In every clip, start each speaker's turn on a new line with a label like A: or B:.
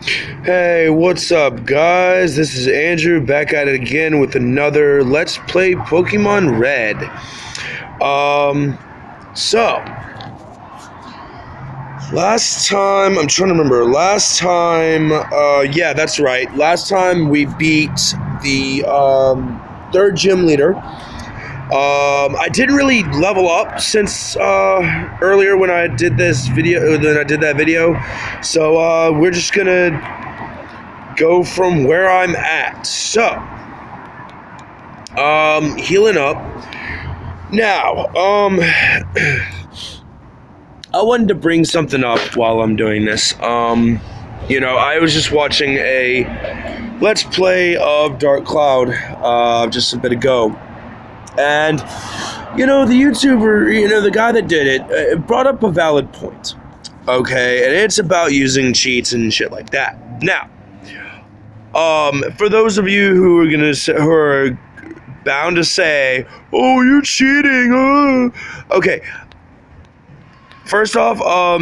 A: Hey, what's up, guys? This is Andrew back at it again with another Let's Play Pokemon Red. So last time, I'm trying to remember. Yeah, that's right. Last time we beat the third gym leader. I didn't really level up since earlier when I did this video. Then I did that video, so we're just gonna go from where I'm at. So, healing up. Now, I wanted to bring something up while I'm doing this. I was just watching a Let's Play of Dark Cloud, just a bit ago. And, the YouTuber, the guy that did it brought up a valid point. Okay, and it's about using cheats and shit like that. Now, for those of you who are bound to say, "Oh, you're cheating," okay. First off, I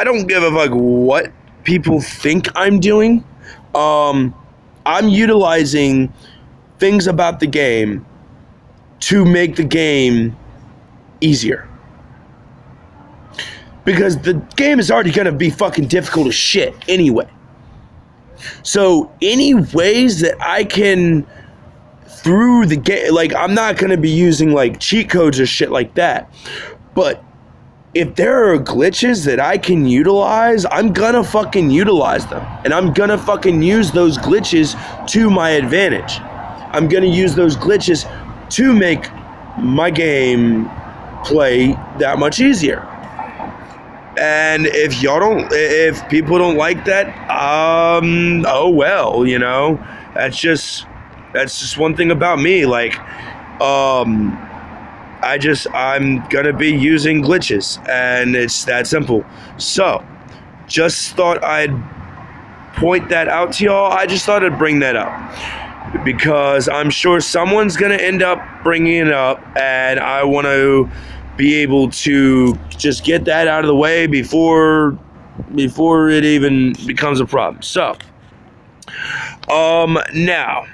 A: don't give a fuck what people think I'm doing. I'm utilizing things about the game to make the game easier. Because the game is already gonna be fucking difficult as shit anyway. So any ways that I can through the game, like, I'm not gonna be using like cheat codes or shit like that. But if there are glitches that I can utilize, I'm gonna fucking utilize them. And I'm gonna fucking use those glitches to my advantage. I'm gonna use those glitches to make my game play that much easier. And if people don't like that, oh well, that's just one thing about me. Like, I'm gonna be using glitches, and it's that simple. So, just thought I'd point that out to y'all. I just thought I'd bring that up because I'm sure someone's gonna end up bringing it up, and I want to be able to just get that out of the way before it even becomes a problem. So, now,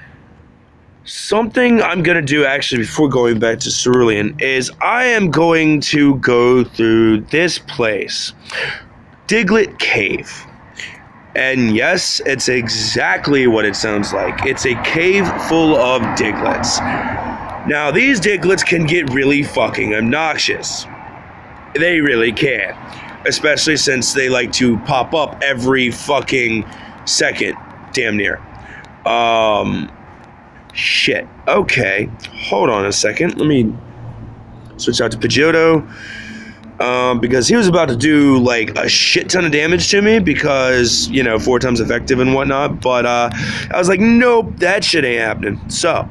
A: something I'm gonna do actually before going back to Cerulean is I am going to go through this place, Diglett Cave. And yes, it's exactly what it sounds like. It's a cave full of Diglets. Now, these Diglets can get really fucking obnoxious. They really can. Especially since they like to pop up every fucking second, damn near. Shit. Okay. Hold on a second. Let me switch out to Pidgeotto. Because he was about to do, like, a shit ton of damage to me because, 4 times effective and whatnot. But, I was like, nope, that shit ain't happening. So,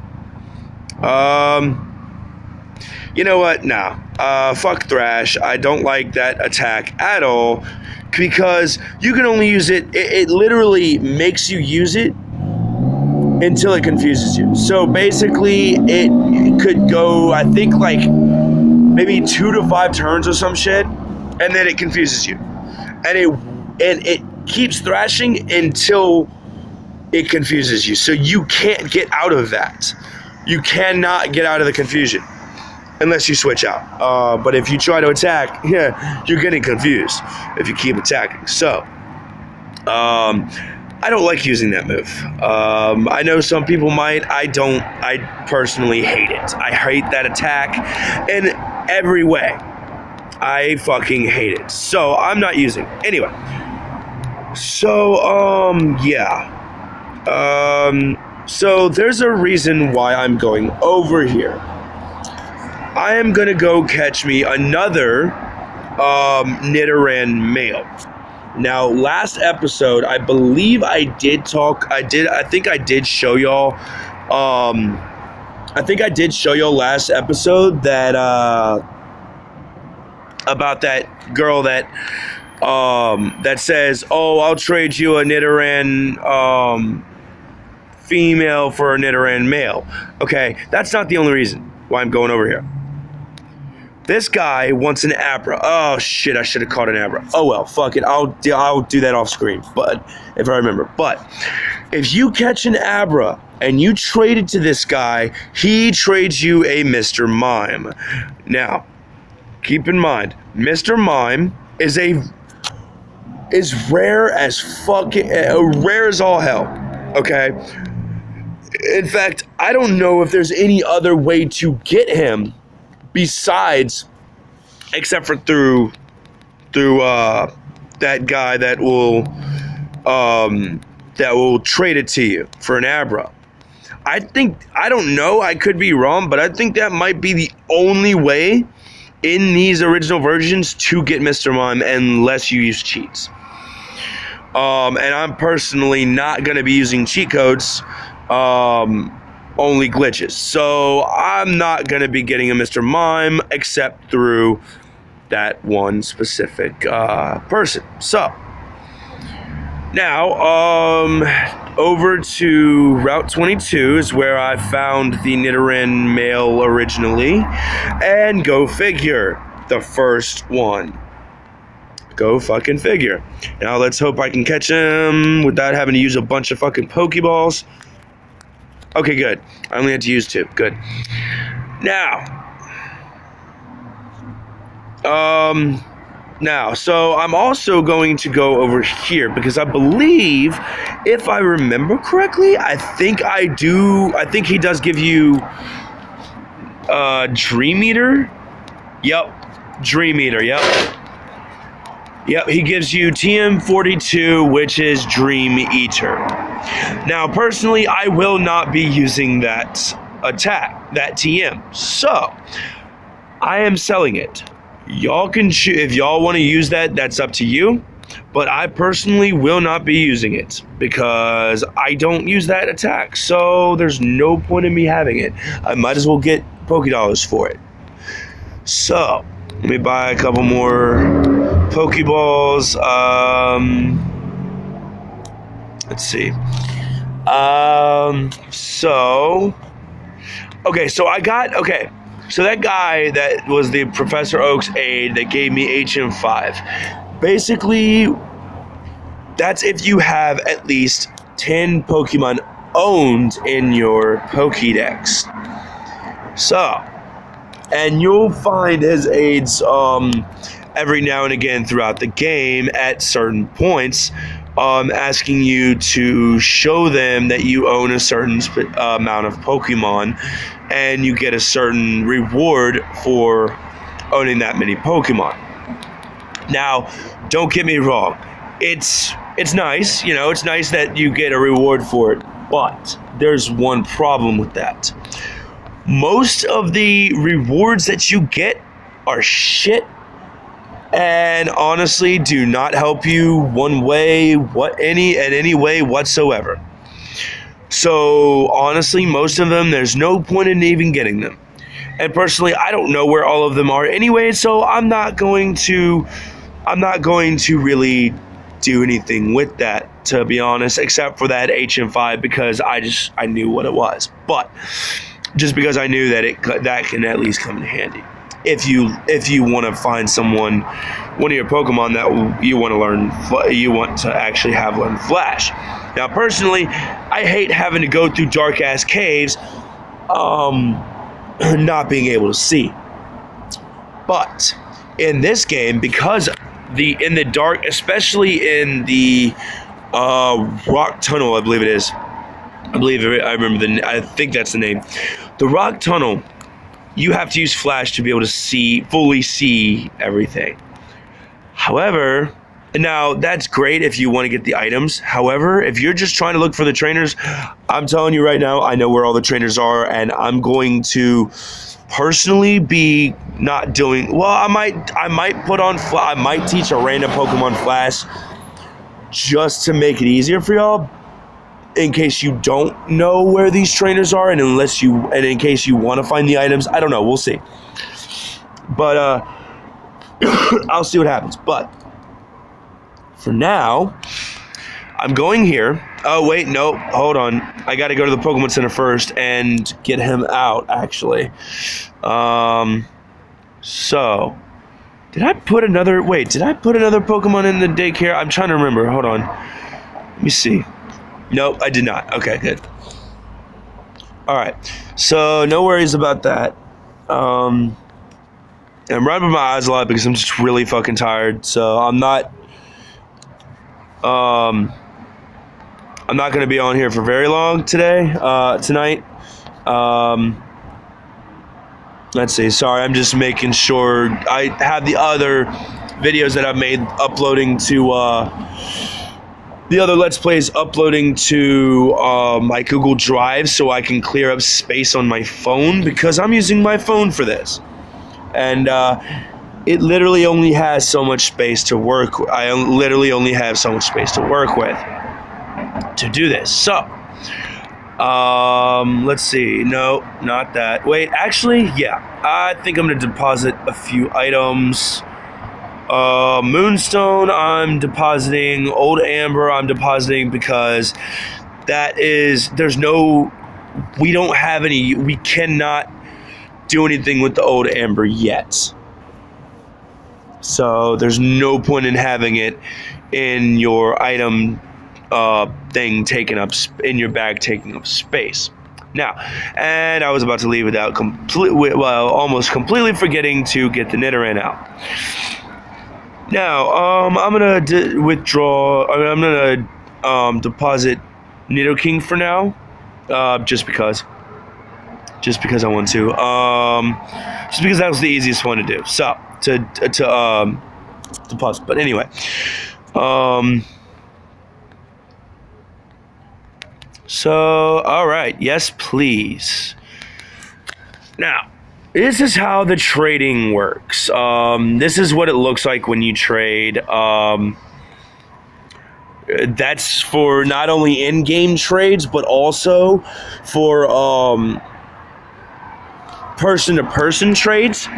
A: you know what? Nah. Fuck Thrash. I don't like that attack at all because you can only use it. It literally makes you use it until it confuses you. So basically, it could go, I think, like maybe 2 to 5 turns or some shit, and then it confuses you, and it keeps thrashing until it confuses you. So you can't get out of that. You cannot get out of the confusion unless you switch out. But if you try to attack, you're getting confused if you keep attacking. So, I don't like using that move. I know some people might. I don't. I personally hate it. I hate that attack in every way. I fucking hate it. So I'm not using it. Anyway. So, yeah. So there's a reason why I'm going over here. I am gonna go catch me another Nidoran male. Now, last episode, I believe I did talk. I think I did show y'all. I think I did show y'all last episode that about that girl that that says, "Oh, I'll trade you a Nidoran female for a Nidoran male." Okay, that's not the only reason why I'm going over here. This guy wants an Abra. Oh shit, I should have caught an Abra. Oh well, fuck it. I'll do that off screen, but if I remember. But if you catch an Abra and you trade it to this guy, he trades you a Mr. Mime. Now, keep in mind, Mr. Mime is rare as fucking rare as all hell. Okay? In fact, I don't know if there's any other way to get him besides, except for through that guy that will trade it to you for an Abra. I don't know, I could be wrong, but I think that might be the only way in these original versions to get Mr. Mime unless you use cheats. And I'm personally not going to be using cheat codes, only glitches. So I'm not going to be getting a Mr. Mime except through that one specific person. So now over to Route 22 is where I found the Nidoran male originally, and go figure, the first one. Go fucking figure. Now let's hope I can catch him without having to use a bunch of fucking Pokeballs. Okay, good. I only had to use 2. Good. Now, so I'm also going to go over here because I believe, if I remember correctly, I think he does give you Dream Eater. Yep, Dream Eater. Yep, he gives you TM42, which is Dream Eater. Now, personally, I will not be using that attack, that TM. So, I am selling it. Y'all can choose. If y'all want to use that, that's up to you. But I personally will not be using it because I don't use that attack. So, there's no point in me having it. I might as well get Pokédollars for it. So, let me buy a couple more Pokeballs. Let's see. So that guy that was the Professor Oak's aide that gave me HM5. Basically, that's if you have at least 10 Pokemon owned in your Pokédex. So, and you'll find his aides every now and again throughout the game at certain points, asking you to show them that you own a certain amount of Pokemon, and you get a certain reward for owning that many Pokemon. Now, don't get me wrong, it's nice, it's nice that you get a reward for it, but there's one problem with that. Most of the rewards that you get are shit, and honestly do not help you any way whatsoever. So honestly, most of them, there's no point in even getting them. And personally, I don't know where all of them are anyway, so I'm not going to really do anything with that, to be honest, except for that HM5 because I knew what it was. But just because I knew that that can at least come in handy. If you want to find one of your Pokemon that you want to actually have learn Flash. Now, personally, I hate having to go through dark ass caves, not being able to see. But in this game, because in the dark, especially in the rock tunnel, I believe it is. I think that's the name. The rock tunnel. You have to use Flash to be able to fully see everything. However, now that's great if you want to get the items. However, if you're just trying to look for the trainers, I'm telling you right now, I know where all the trainers are, and I'm going to personally be not doing. Well, I might teach a random Pokemon Flash just to make it easier for y'all, in case you don't know where these trainers are, and in case you want to find the items. I don't know, we'll see. But I'll see what happens. But for now, I'm going here. Oh wait, no, hold on. I got to go to the Pokemon Center first and get him out, actually. So, did I put another Pokemon in the daycare? I'm trying to remember. Hold on. Let me see. Nope, I did not. Okay, good. Alright. So, no worries about that. I'm rubbing my eyes a lot because I'm just really fucking tired. So, I'm not going to be on here for very long tonight. Let's see. Sorry, I'm just making sure I have the other videos that I've made uploading to the other Let's Plays uploading to my Google Drive so I can clear up space on my phone because I'm using my phone for this. And it literally only has so much space to work. I literally only have so much space to work with to do this. So, let's see. No, not that. Wait, actually, yeah. I think I'm gonna deposit a few items. Moonstone, I'm depositing. Old Amber, I'm depositing because we don't have any. We cannot do anything with the Old Amber yet. So there's no point in having it in your item thing taking up in your bag, taking up space. Now, and I was about to leave without almost completely forgetting to get the Nidoran out. Now, I'm gonna withdraw. I'm gonna deposit Nidoking for now, just because I want to. Just because that was the easiest one to do. So to deposit. But anyway, So, alright, yes please. Now, this is how the trading works. This is what it looks like when you trade. That's for not only in-game trades, but also for person-to-person trades.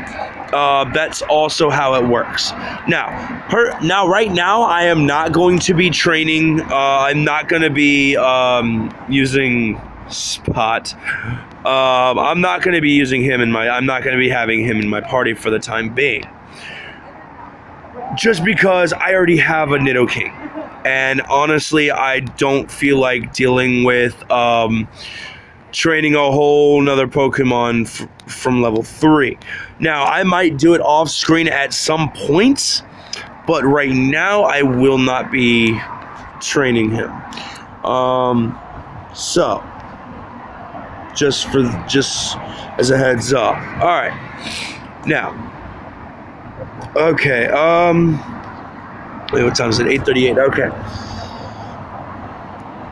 A: That's also how it works. Now, right now, I am not going to be training. I'm not going to be using Spot. I'm not going to be using him I'm not going to be having him in my party for the time being. Just because I already have a Nidoking. And honestly, I don't feel like dealing with training a whole nother Pokemon from level 3. Now, I might do it off screen at some points, but right now I will not be training him. So just as a heads up. All right. Now, okay. Wait, what time is it? 8:38. Okay.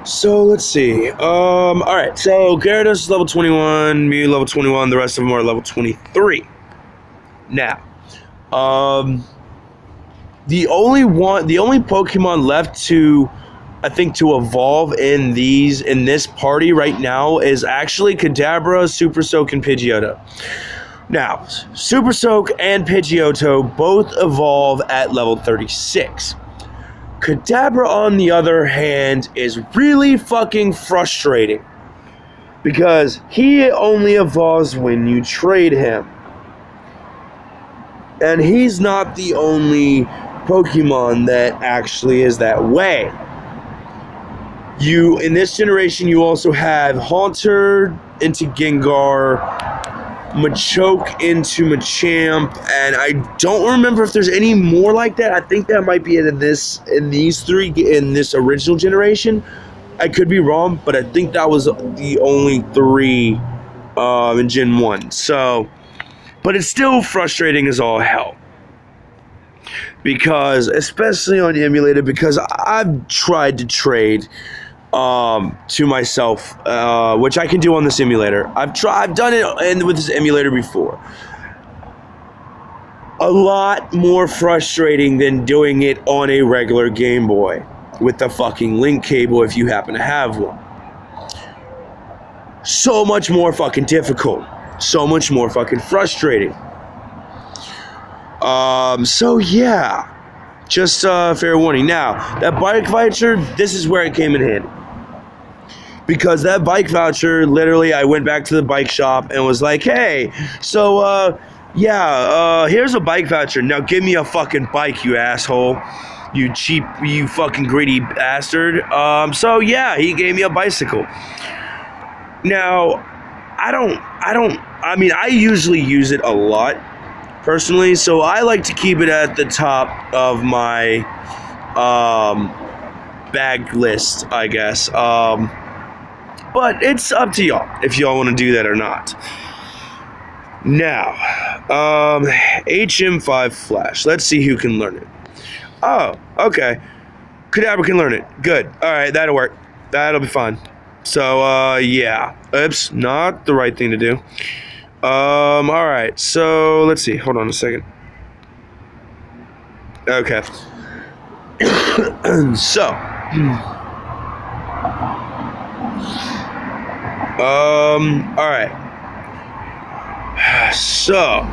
A: So, let's see. Alright, so Gyarados is level 21, Mew level 21, the rest of them are level 23. Now, the only Pokemon left to, I think, to evolve in this party right now is actually Kadabra, Super Soak, and Pidgeotto. Now, Super Soak and Pidgeotto both evolve at level 36. Kadabra, on the other hand, is really fucking frustrating because he only evolves when you trade him. And he's not the only Pokemon that actually is that way. In this generation, you also have Haunter into Gengar, Machoke into Machamp, and I don't remember if there's any more like that. I think that might be in this original generation. I could be wrong, but I think that was the only 3 in Gen 1. So, but it's still frustrating as all hell. Because, especially on the emulator, because I've tried to trade to myself, which I can do on this emulator. I've done it with this emulator before. A lot more frustrating than doing it on a regular Game Boy with the fucking link cable if you happen to have one. So much more fucking difficult. So much more fucking frustrating. So yeah. Just fair warning. Now, that bike voucher, this is where it came in handy. Because that bike voucher, literally, I went back to the bike shop and was like, hey, so, Yeah, here's a bike voucher. Now give me a fucking bike, you asshole. You cheap, you fucking greedy bastard. So yeah, he gave me a bicycle. Now, I mean, I usually use it a lot, personally, so I like to keep it at the top of my, bag list, I guess. But it's up to y'all if y'all want to do that or not. Now, HM5 Flash. Let's see who can learn it. Oh, okay. Kadabra can learn it. Good. All right, that'll work. That'll be fine. So, yeah. Oops, not the right thing to do. All right. So, let's see. Hold on a second. Okay. So, all right. So,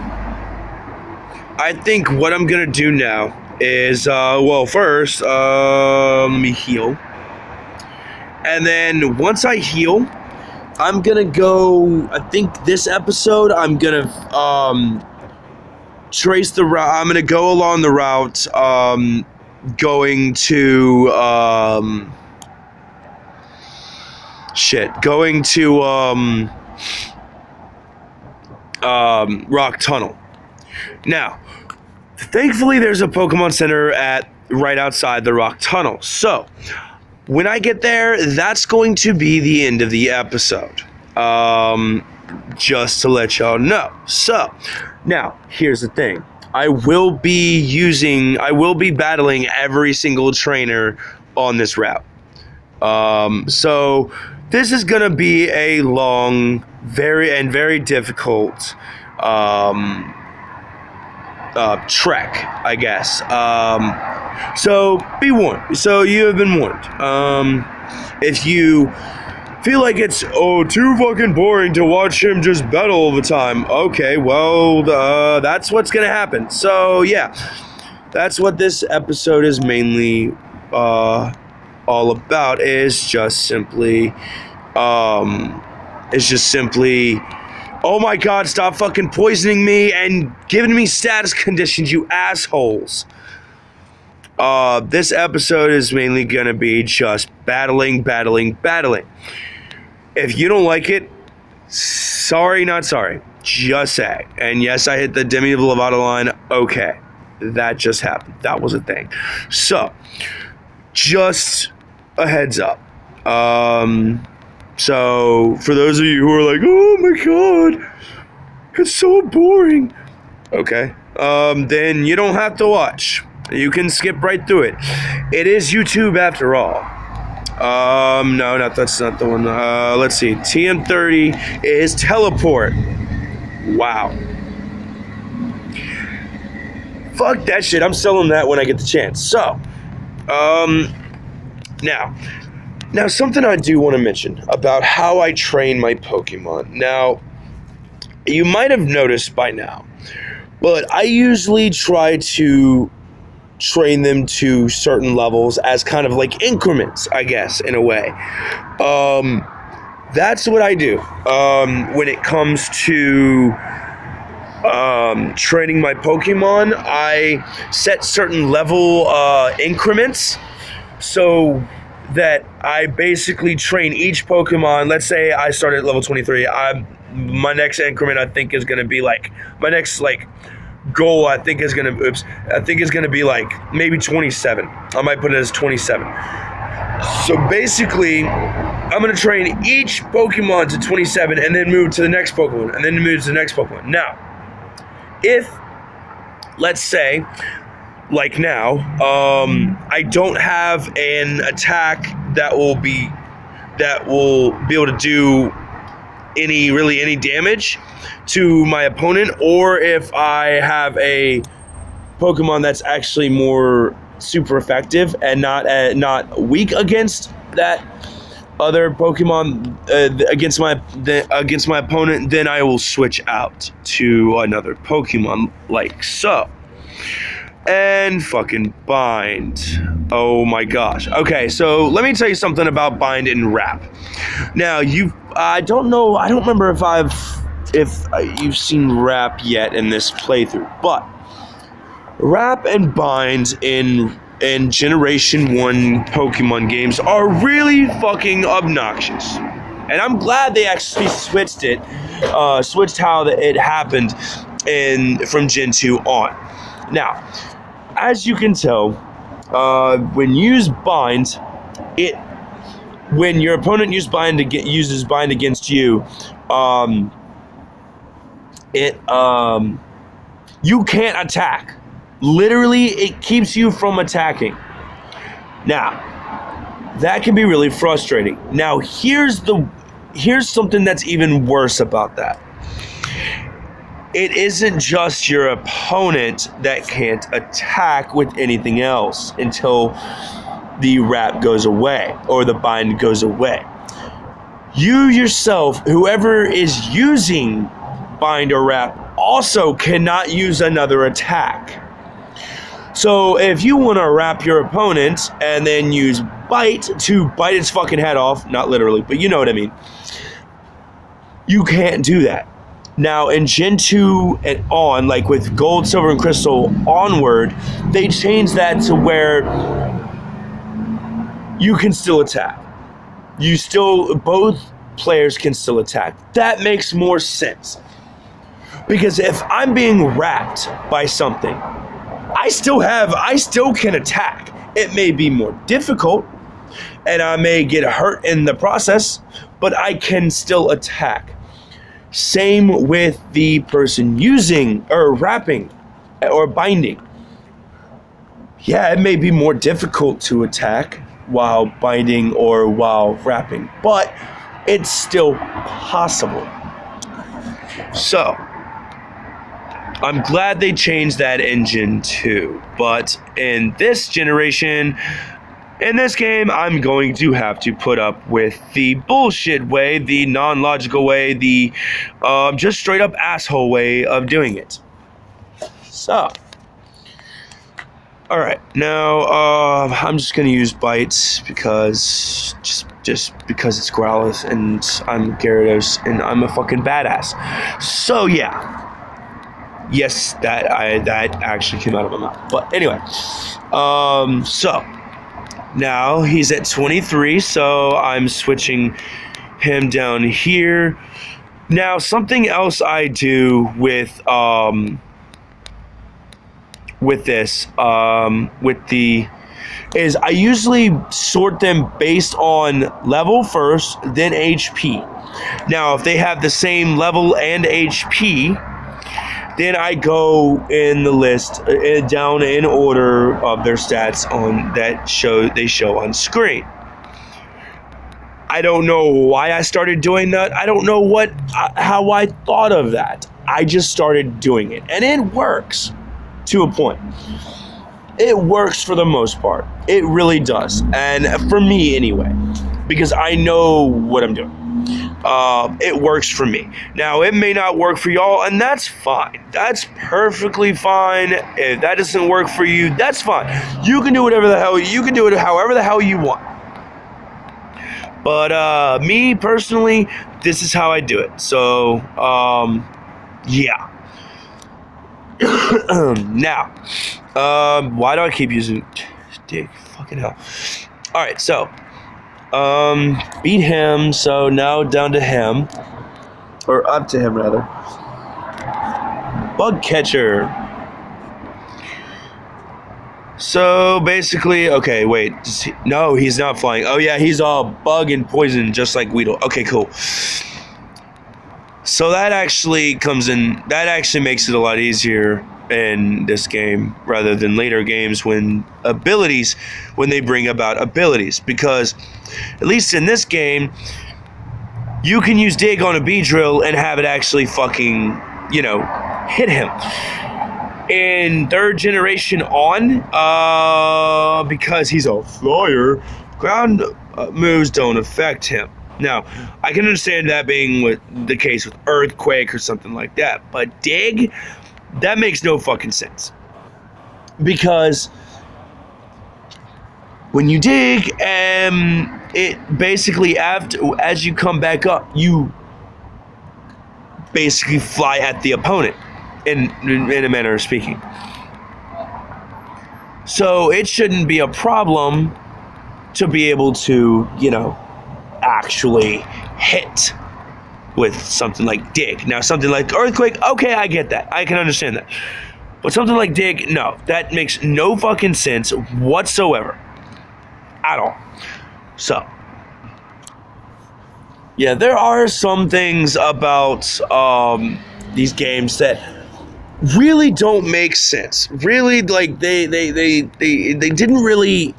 A: I think what I'm gonna do now is, well, first, let me heal. And then once I heal, I'm gonna go, I think this episode, I'm gonna, trace the route. I'm gonna go along the route, going to, Rock Tunnel. Now, thankfully there's a Pokemon Center right outside the Rock Tunnel. So, when I get there, that's going to be the end of the episode. Just to let y'all know. So, now, here's the thing. I will be battling every single trainer on this route. So, this is gonna be a long, very difficult, trek, I guess. So be warned. So you have been warned. If you feel like it's too fucking boring to watch him just battle all the time, okay, well, that's what's gonna happen. So yeah, that's what this episode is mainly all about. Is just simply, oh my god, stop fucking poisoning me and giving me status conditions, you assholes. This episode is mainly gonna be just battling. If you don't like it, sorry, not sorry. Just say. And yes, I hit the Demi Lovato line. Okay. That just happened. That was a thing. So, just a heads up. So, for those of you who are like, oh my god, it's so boring. Okay. Then you don't have to watch. You can skip right through it. It is YouTube after all. No, that's not the one. Let's see. TM30 is Teleport. Wow. Fuck that shit. I'm selling that when I get the chance. So, now something I do want to mention about how I train my Pokemon. Now, you might have noticed by now, but I usually try to train them to certain levels as kind of like increments, I guess, in a way. That's what I do when it comes to training my Pokemon. I set certain level increments so that I basically train each Pokemon. Let's say I start at level 23. My next increment, I think, is going to be like, my next like goal, I think is going to be like maybe 27. I might put it as 27. So basically, I'm going to train each Pokemon to 27 and then move to the next Pokemon and then move to the next Pokemon. Now, if, let's say, like now, I don't have an attack that will be able to do any damage to my opponent, or if I have a Pokemon that's actually more super effective and not weak against that other Pokemon against my opponent, then I will switch out to another Pokemon like so. And fucking bind. Oh my gosh. Okay, so let me tell you something about bind and wrap. Now, I don't remember if I've if you've seen Wrap yet in this playthrough, but Wrap and Bind in Generation 1 Pokemon games are really fucking obnoxious. And I'm glad they actually switched how it happened from Gen 2 on. Now, as you can tell, when you use Bind, when your opponent uses Bind against you, you can't attack. Literally, it keeps you from attacking. Now, that can be really frustrating. Now, here's something that's even worse about that. It isn't just your opponent that can't attack with anything else until the Wrap goes away or the Bind goes away. You yourself, whoever is using Bind or Wrap, also cannot use another attack. So if you want to Wrap your opponent and then use Bite to bite its fucking head off, not literally, but you know what I mean, you can't do that. Now in Gen 2 and on, like with Gold, Silver, and Crystal onward, they changed that to where you can still attack. Both players can still attack. That makes more sense. Because if I'm being wrapped by something, I still can attack. It may be more difficult, and I may get hurt in the process, but I can still attack. Same with the person using or wrapping or binding. Yeah, it may be more difficult to attack while binding or while wrapping, but it's still possible. So, I'm glad they changed that in Gen 2, but in this generation, in this game, I'm going to have to put up with the bullshit way, the non-logical way, the just straight up asshole way of doing it. So, alright, now I'm just going to use Bites because, just because it's Growlithe and I'm Gyarados and I'm a fucking badass. So, yeah. Yes, that actually came out of my mouth. But anyway, so now he's at 23, so I'm switching him down here. Now, something else I do with this is I usually sort them based on level first, then HP. Now, if they have the same level and HP, then I go in the list down in order of their stats they show on screen. I don't know why I started doing that. I don't know how I thought of that. I just started doing it, and it works to a point. It works for the most part. It really does, and for me anyway, because I know what I'm doing. It works for me. Now, it may not work for y'all, and that's fine. That's perfectly fine. If that doesn't work for you, that's fine. You can do whatever the hell, you can do it however the hell you want. But, me, personally, this is how I do it. So, yeah. Now, why do I keep using dick? Fucking hell. Alright, so, beat him, so now down to him, or up to him rather. Bug catcher. So basically, okay, wait, no, he's not flying. Oh yeah, he's all bug and poison, just like Weedle. Okay, cool. So that actually makes it a lot easier in this game rather than later games when they bring about abilities, because at least in this game you can use Dig on a Beedrill and have it actually fucking, hit him. In third generation on, because he's a flyer, ground moves don't affect him. Now, I can understand that being the case with Earthquake or something like that, but Dig, that makes no fucking sense. Because when you dig, it basically, as you come back up, you basically fly at the opponent, in a manner of speaking. So it shouldn't be a problem to be able to, actually hit with something like dig. Now, something like earthquake, okay, I get that. I can understand that. But something like dig, no, that makes no fucking sense whatsoever. At all. So, yeah, there are some things about these games that really don't make sense. Really, like, they didn't really...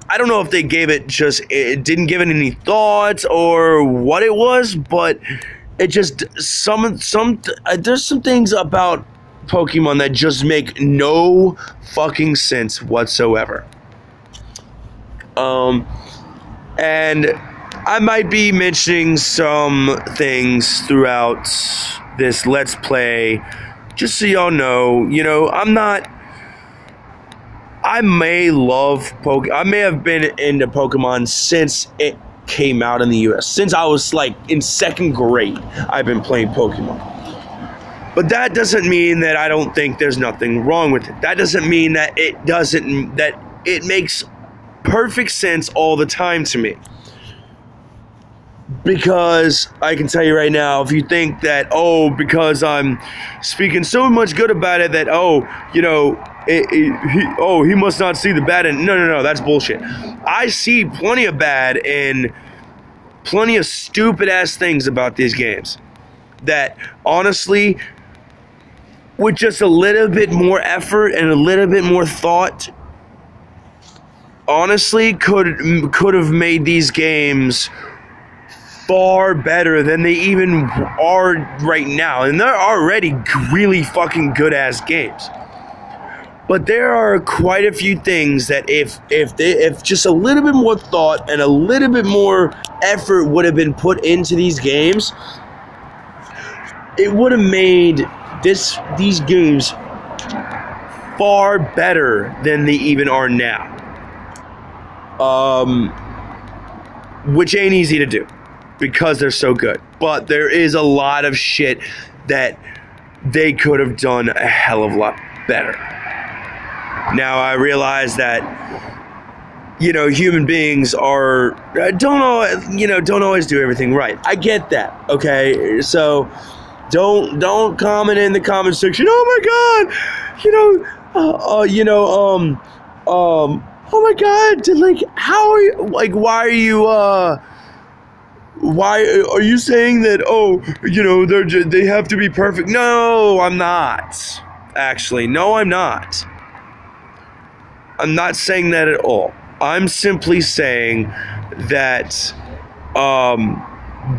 A: I don't know if they gave it didn't give it any thought or what it was, but it just... there's some things about Pokemon that just make no fucking sense whatsoever. And I might be mentioning some things throughout this Let's Play, just so y'all know, I may love Pokemon. I may have been into Pokemon since it came out in the US. Since I was like in 2nd grade, I've been playing Pokemon. But that doesn't mean that I don't think there's nothing wrong with it. That doesn't mean that it makes perfect sense all the time to me. Because I can tell you right now, if you think that, because I'm speaking so much good about it, that, he must not see the bad in... No, that's bullshit. I see plenty of bad and plenty of stupid ass things about these games that, honestly, with just a little bit more effort and a little bit more thought, honestly could have made these games far better than they even are right now. And they're already really fucking good ass games. But there are quite a few things that if just a little bit more thought and a little bit more effort would have been put into these games, it would have made these games far better than they even are now. Which ain't easy to do because they're so good. But there is a lot of shit that they could have done a hell of a lot better. Now I realize that human beings don't always do everything right. I get that, okay? So don't comment in the comment section. Oh my god, how are you, why are you saying that, they have to be perfect? No, I'm not. Actually, no, I'm not. I'm not saying that at all. I'm simply saying that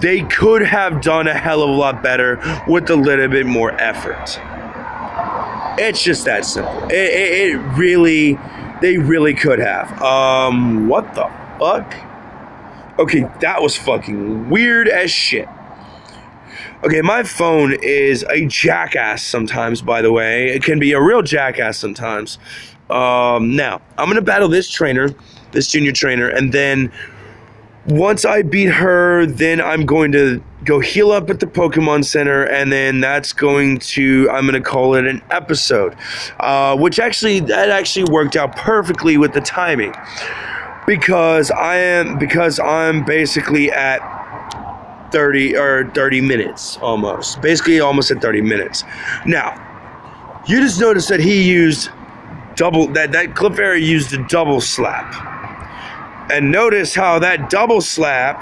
A: they could have done a hell of a lot better with a little bit more effort. It's just that simple. They really could have. What the fuck? Okay, that was fucking weird as shit. Okay, my phone is a jackass sometimes, by the way. It can be a real jackass sometimes. Now, I'm gonna battle this junior trainer, and then once I beat her, then I'm going to go heal up at the Pokemon Center, and then I'm gonna call it an episode. Which actually worked out perfectly with the timing. Because I'm basically at 30 minutes almost. Basically almost at 30 minutes. Now, you just noticed that he used that Clefairy used a double slap. And notice how that double slap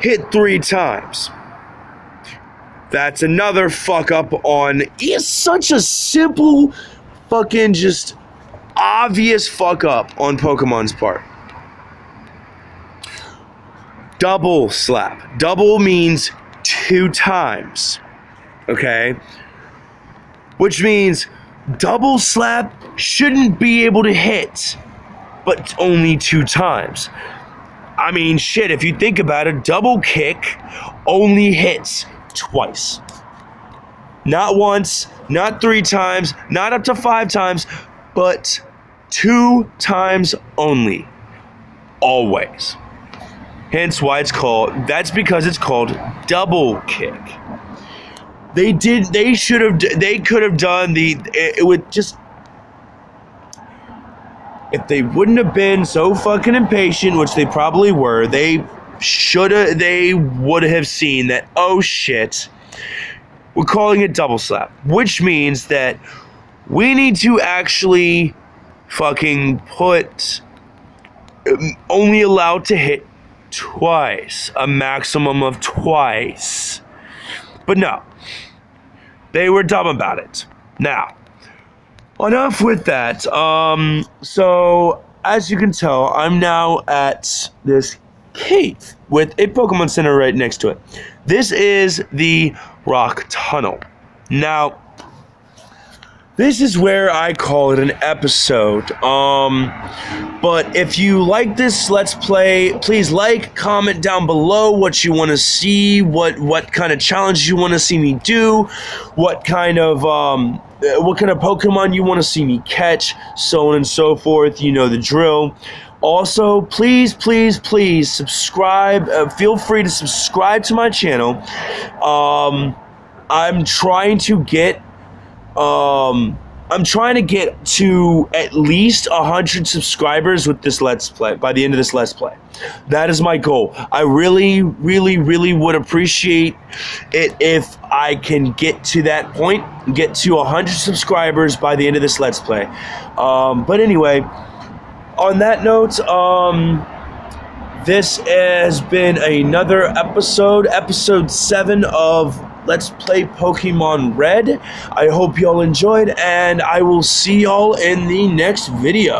A: hit 3 times. That's another fuck up on... It's such a simple fucking just obvious fuck up on Pokemon's part. Double slap. Double means 2 times. Okay? Which means double slap shouldn't be able to hit, but only 2 times. I mean, shit, if you think about it, double kick only hits twice. Not once, not 3 times, not up to 5 times, but 2 times only. Always. Hence why that's because it's called double kick. They could have done it would just, if they wouldn't have been so fucking impatient, which they probably were, they would have seen that, oh shit, we're calling it double slap, which means that we need to actually fucking put only allowed to hit twice, a maximum of twice. But no, they were dumb about it. Now, enough with that. So as you can tell, I'm now at this cave with a Pokemon Center right next to it. This is the Rock Tunnel. Now, this is where I call it an episode. But if you like this Let's Play, please like, comment down below what you want to see, what kind of challenge you want to see me do, what kind of Pokemon you want to see me catch, so on and so forth. You know the drill. Also, please subscribe. Feel free to subscribe to my channel. I'm trying to get to at least 100 subscribers with this Let's Play by the end of this Let's Play. That is my goal. I really would appreciate it if I can get to that point, get to 100 subscribers by the end of this Let's Play. But anyway, on that note, this has been another episode 7 of Let's Play Pokemon Red. I hope y'all enjoyed, and I will see y'all in the next video.